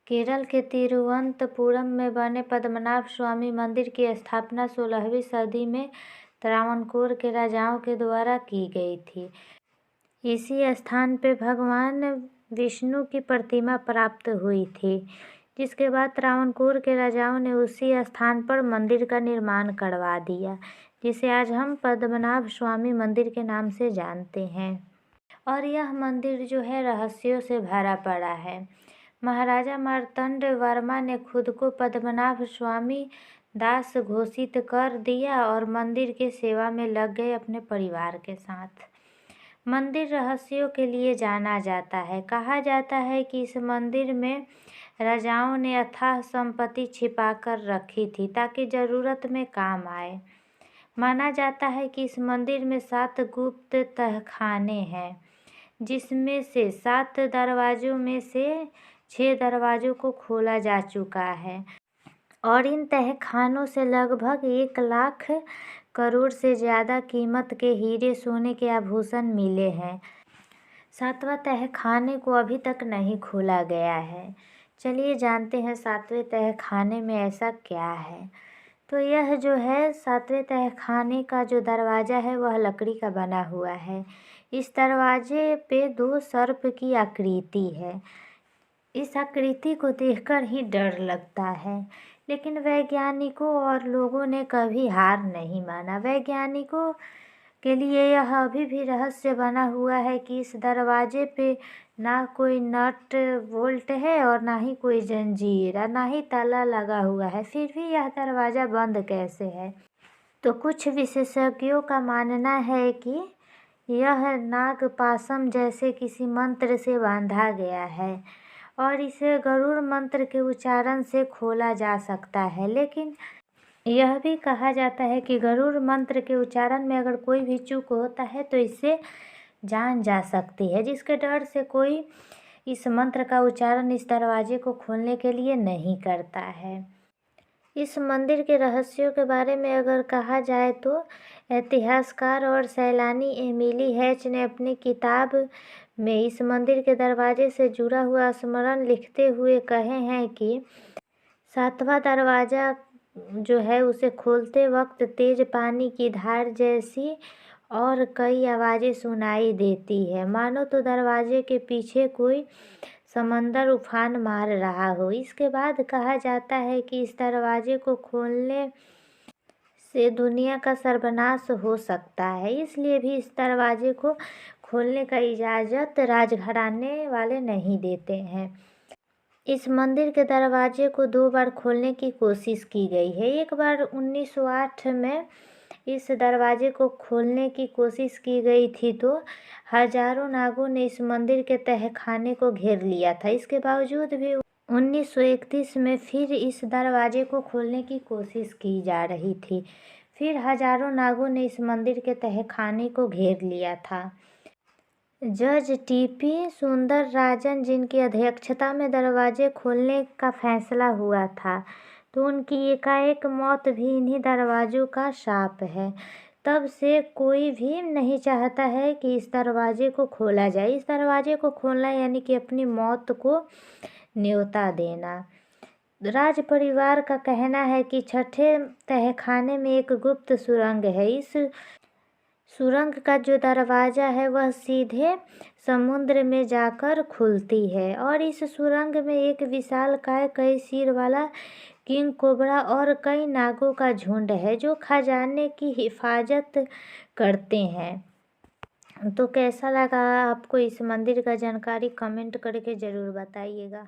केरल के तिरुवनंतपुरम में बने पद्मनाभ स्वामी मंदिर की स्थापना 16वीं सदी में त्रावणकोर के राजाओं के द्वारा की गई थी। इसी स्थान पे भगवान विष्णु की प्रतिमा प्राप्त हुई थी, जिसके बाद त्रावणकोर के राजाओं ने उसी स्थान पर मंदिर का निर्माण करवा दिया, जिसे आज हम पद्मनाभ स्वामी मंदिर के नाम से जानते हैं। और यह मंदिर जो है रहस्यों से भरा पड़ा है। महाराजा मार्तंड वर्मा ने खुद को पद्मनाभ स्वामी दास घोषित कर दिया और मंदिर के सेवा में लग गए अपने परिवार के साथ। मंदिर रहस्यों के लिए जाना जाता है। कहा जाता है कि इस मंदिर में राजाओं ने अथाह संपत्ति छिपा कर रखी थी ताकि ज़रूरत में काम आए। माना जाता है कि इस मंदिर में 7 गुप्त तहखाने हैं, जिसमें से 7 दरवाजों में से 6 दरवाजों को खोला जा चुका है और इन तहखानों से लगभग 1 लाख करोड़ से ज़्यादा कीमत के हीरे सोने के आभूषण मिले हैं। 7वां तहखाने को अभी तक नहीं खोला गया है। चलिए जानते हैं 7वें तहखाने में ऐसा क्या है। तो यह जो है 7वें तहखाने का जो दरवाज़ा है वह लकड़ी का बना हुआ है। इस दरवाजे पे 2 सर्प की आकृति है। इस आकृति को देखकर ही डर लगता है, लेकिन वैज्ञानिकों और लोगों ने कभी हार नहीं माना। वैज्ञानिकों के लिए यह अभी भी रहस्य बना हुआ है कि इस दरवाजे पे ना कोई नट बोल्ट है और ना ही कोई जंजीर और ना ही ताला लगा हुआ है, फिर भी यह दरवाज़ा बंद कैसे है। तो कुछ विशेषज्ञों का मानना है कि यह नागपाशम जैसे किसी मंत्र से बांधा गया है और इसे गरुड़ मंत्र के उच्चारण से खोला जा सकता है। लेकिन यह भी कहा जाता है कि गरुड़ मंत्र के उच्चारण में अगर कोई भी चूक होता है तो इससे जान जा सकती है, जिसके डर से कोई इस मंत्र का उच्चारण इस दरवाजे को खोलने के लिए नहीं करता है। इस मंदिर के रहस्यों के बारे में अगर कहा जाए तो इतिहासकार और सैलानी एमिली हैच ने अपनी किताब में इस मंदिर के दरवाजे से जुड़ा हुआ स्मरण लिखते हुए कहे हैं कि 7वां दरवाज़ा जो है उसे खोलते वक्त तेज पानी की धार जैसी और कई आवाज़ें सुनाई देती है, मानो तो दरवाजे के पीछे कोई समंदर उफान मार रहा हो। इसके बाद कहा जाता है कि इस दरवाजे को खोलने से दुनिया का सर्वनाश हो सकता है, इसलिए भी इस दरवाजे को खोलने का इजाज़त राजघराने वाले नहीं देते हैं। इस मंदिर के दरवाजे को 2 बार खोलने की कोशिश की गई है। एक बार 1908 में इस दरवाजे को खोलने की कोशिश की गई थी तो हजारों नागों ने इस मंदिर के तहखाने को घेर लिया था। इसके बावजूद भी 1931 में फिर इस दरवाजे को खोलने की कोशिश की जा रही थी। फिर हजारों नागों ने इस मंदिर के तहखाने को घेर लिया था। जज टीपी सुंदरराजन, जिनकी अध्यक्षता में दरवाजे खोलने का फैसला हुआ था, तो उनकी एकाएक मौत भी इन्हीं दरवाज़ों का शाप है। तब से कोई भी नहीं चाहता है कि इस दरवाजे को खोला जाए। इस दरवाजे को खोलना यानी कि अपनी मौत को न्योता देना। राज परिवार का कहना है कि 6ठे तहखाने में एक गुप्त सुरंग है। इस सुरंग का जो दरवाज़ा है वह सीधे समुद्र में जाकर खुलती है और इस सुरंग में एक विशालकाय कई सिर वाला किंग कोबरा और कई नागों का झुंड है जो खजाने की हिफाजत करते हैं। तो कैसा लगा आपको इस मंदिर का जानकारी कमेंट करके ज़रूर बताइएगा।